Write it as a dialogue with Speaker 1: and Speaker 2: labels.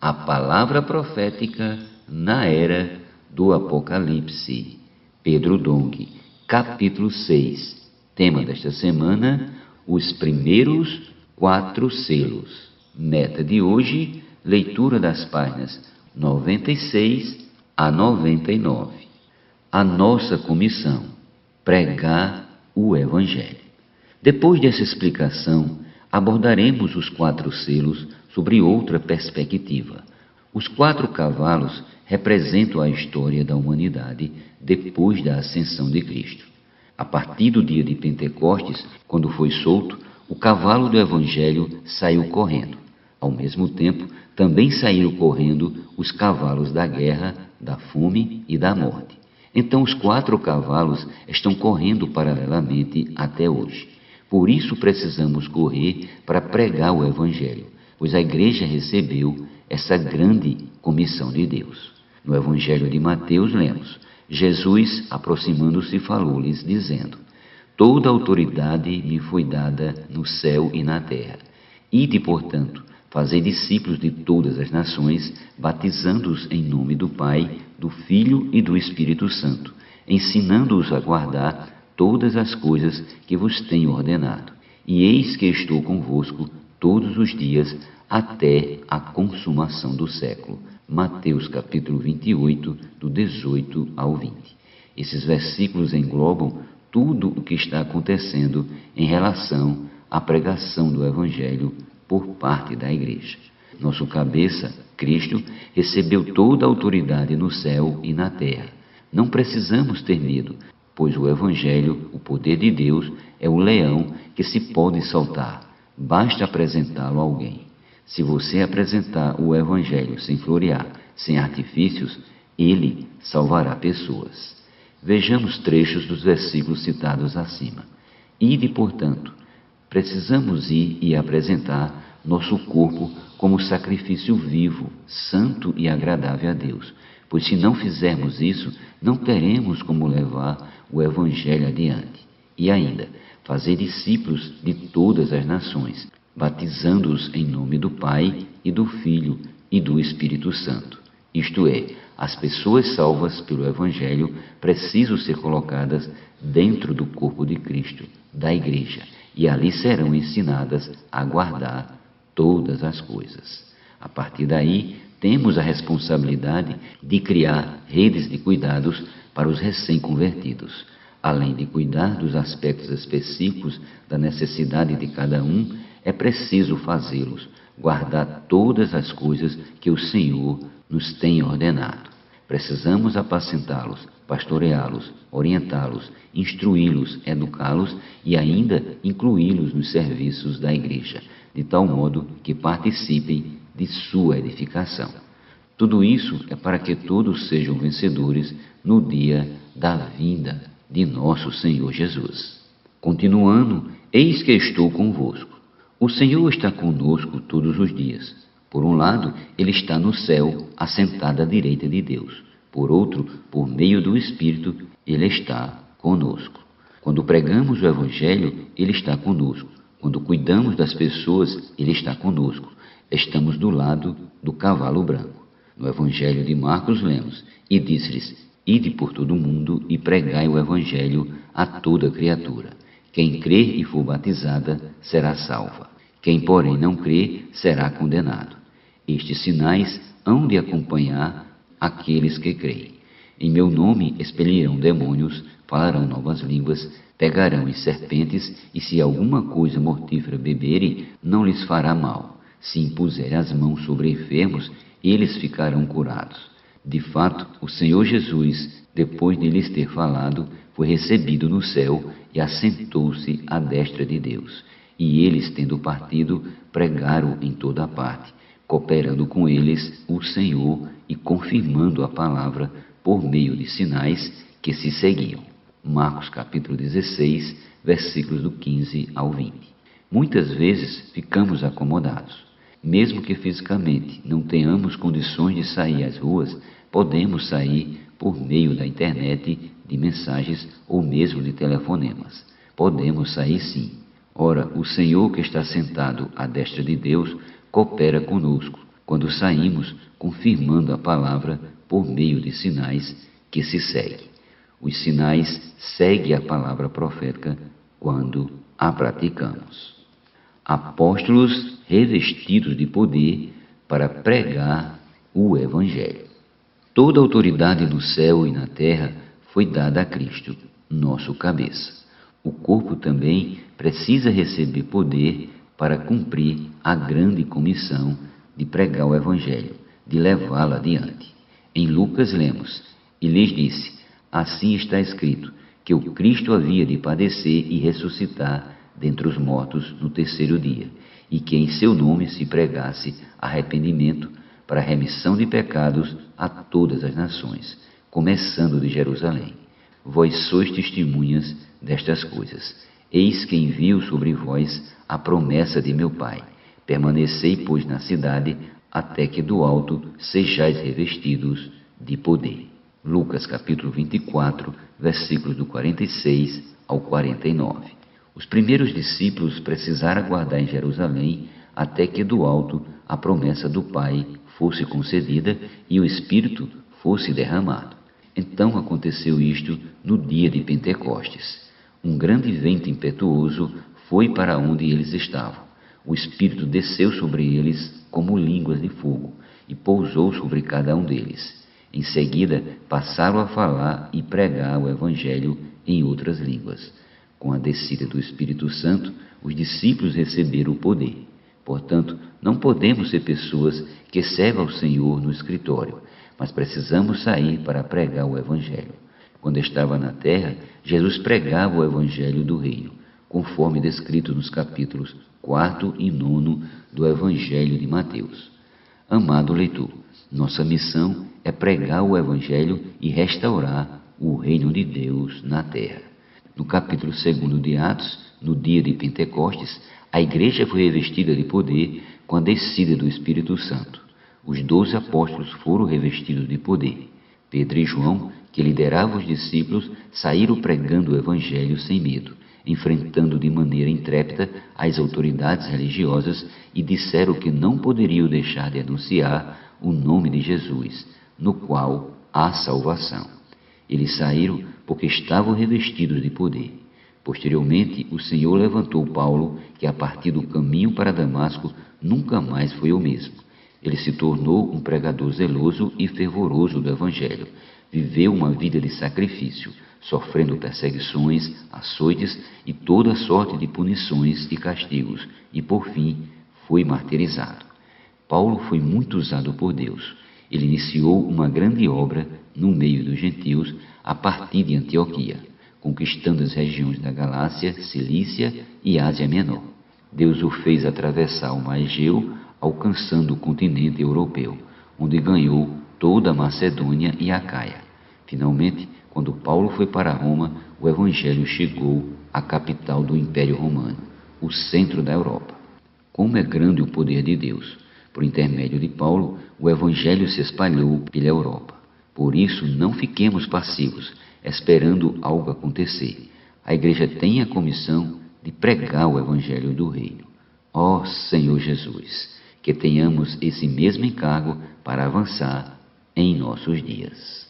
Speaker 1: a palavra profética na era do Apocalipse. Pedro Dong, capítulo 6. Tema desta semana: os primeiros 4 selos. Meta de hoje: leitura das páginas 96 a 99. A nossa comissão: pregar o Evangelho. Depois dessa explicação, abordaremos os 4 selos sobre outra perspectiva. Os 4 cavalos representam a história da humanidade depois da ascensão de Cristo. A partir do dia de Pentecostes, quando foi solto, o cavalo do Evangelho saiu correndo. Ao mesmo tempo, também saíram correndo os cavalos da guerra, da fome e da morte. Então, os 4 cavalos estão correndo paralelamente até hoje. Por isso precisamos correr para pregar o Evangelho, pois a igreja recebeu essa grande comissão de Deus. No Evangelho de Mateus lemos: Jesus, aproximando-se, falou-lhes, dizendo: toda autoridade me foi dada no céu e na terra. Ide, portanto, fazei discípulos de todas as nações, batizando-os em nome do Pai, do Filho e do Espírito Santo, ensinando-os a guardar todas as coisas que vos tenho ordenado. E eis que estou convosco todos os dias até a consumação do século. Mateus capítulo 28, do 18 ao 20. Esses versículos englobam tudo o que está acontecendo em relação à pregação do Evangelho por parte da igreja. Nosso cabeça, Cristo, recebeu toda a autoridade no céu e na terra. Não precisamos ter medo, pois o Evangelho, o poder de Deus, é o leão que se pode soltar. Basta apresentá-lo a alguém. Se você apresentar o Evangelho sem florear, sem artifícios, ele salvará pessoas. Vejamos trechos dos versículos citados acima. Ide, portanto, precisamos ir e apresentar nosso corpo como sacrifício vivo, santo e agradável a Deus, pois se não fizermos isso, não teremos como levar o Evangelho adiante. E ainda, fazer discípulos de todas as nações, batizando-os em nome do Pai e do Filho e do Espírito Santo. Isto é, as pessoas salvas pelo Evangelho precisam ser colocadas dentro do corpo de Cristo, da Igreja, e ali serão ensinadas a guardar todas as coisas. A partir daí, temos a responsabilidade de criar redes de cuidados para os recém-convertidos. Além de cuidar dos aspectos específicos da necessidade de cada um, é preciso fazê-los guardar todas as coisas que o Senhor nos tem ordenado. Precisamos apacentá-los, pastoreá-los, orientá-los, instruí-los, educá-los e ainda incluí-los nos serviços da igreja, de tal modo que participem de sua edificação. Tudo isso é para que todos sejam vencedores no dia da vinda de nosso Senhor Jesus. Continuando, eis que estou convosco. O Senhor está conosco todos os dias. Por um lado, Ele está no céu, assentado à direita de Deus. Por outro, por meio do Espírito, Ele está conosco. Quando pregamos o Evangelho, Ele está conosco. Quando cuidamos das pessoas, Ele está conosco. Estamos do lado do cavalo branco. No Evangelho de Marcos lemos: e disse-lhes: ide por todo o mundo e pregai o Evangelho a toda criatura. Quem crer e for batizada será salva. Quem, porém, não crer será condenado. Estes sinais hão de acompanhar aqueles que creem. Em meu nome expelirão demônios, falarão novas línguas, pegarão em serpentes, e se alguma coisa mortífera beberem, não lhes fará mal. Se impuserem as mãos sobre enfermos, eles ficarão curados. De fato, o Senhor Jesus, depois de lhes ter falado, foi recebido no céu e assentou-se à destra de Deus. E eles, tendo partido, pregaram em toda a parte, cooperando com eles o Senhor e confirmando a palavra por meio de sinais que se seguiam. Marcos capítulo 16, versículos do 15 ao 20. Muitas vezes ficamos acomodados. Mesmo que fisicamente não tenhamos condições de sair às ruas, podemos sair por meio da internet, de mensagens ou mesmo de telefonemas. Podemos sair sim. Ora, o Senhor que está sentado à destra de Deus coopera conosco, quando saímos confirmando a palavra por meio de sinais que se seguem. Os sinais seguem a palavra profética quando a praticamos. Apóstolos revestidos de poder para pregar o Evangelho. Toda autoridade no céu e na terra foi dada a Cristo, nosso cabeça. O corpo também precisa receber poder para cumprir a grande comissão de pregar o Evangelho, de levá-lo adiante. Em Lucas lemos: e lhes disse: assim está escrito, que o Cristo havia de padecer e ressuscitar dentre os mortos no terceiro dia, e que em seu nome se pregasse arrependimento para a remissão de pecados a todas as nações, começando de Jerusalém. Vós sois testemunhas destas coisas. Eis que envio sobre vós a promessa de meu Pai. Permanecei, pois, na cidade, até que do alto sejais revestidos de poder. Lucas capítulo 24, versículos do 46 ao 49. Os primeiros discípulos precisaram aguardar em Jerusalém até que do alto a promessa do Pai fosse concedida e o Espírito fosse derramado. Então aconteceu isto no dia de Pentecostes. Um grande vento impetuoso foi para onde eles estavam. O Espírito desceu sobre eles como línguas de fogo e pousou sobre cada um deles. Em seguida, passaram a falar e pregar o Evangelho em outras línguas. Com a descida do Espírito Santo, os discípulos receberam o poder. Portanto, não podemos ser pessoas que servem ao Senhor no escritório, mas precisamos sair para pregar o Evangelho. Quando estava na terra, Jesus pregava o Evangelho do Reino, conforme descrito nos capítulos 4 e 9 do Evangelho de Mateus. Amado leitor, nossa missão é pregar o Evangelho e restaurar o Reino de Deus na terra. No capítulo 2 de Atos, no dia de Pentecostes, a igreja foi revestida de poder com a descida do Espírito Santo. Os 12 apóstolos foram revestidos de poder. Pedro e João, que lideravam os discípulos, saíram pregando o Evangelho sem medo, enfrentando de maneira intrépida as autoridades religiosas e disseram que não poderiam deixar de anunciar o nome de Jesus, no qual há salvação. Eles saíram porque estavam revestidos de poder. Posteriormente, o Senhor levantou Paulo, que a partir do caminho para Damasco nunca mais foi o mesmo. Ele se tornou um pregador zeloso e fervoroso do Evangelho. Viveu uma vida de sacrifício, sofrendo perseguições, açoites e toda sorte de punições e castigos, e por fim foi martirizado. Paulo foi muito usado por Deus. Ele iniciou uma grande obra no meio dos gentios a partir de Antioquia, conquistando as regiões da Galácia, Cilícia e Ásia Menor. Deus o fez atravessar o mar Egeu, alcançando o continente europeu, onde ganhou toda a Macedônia e a Acaia. Finalmente, quando Paulo foi para Roma, o Evangelho chegou à capital do Império Romano, o centro da Europa. Como é grande o poder de Deus! Por intermédio de Paulo, o Evangelho se espalhou pela Europa. Por isso, não fiquemos passivos, esperando algo acontecer. A igreja tem a comissão de pregar o Evangelho do Reino. Ó Senhor Jesus, que tenhamos esse mesmo encargo para avançar em nossos dias.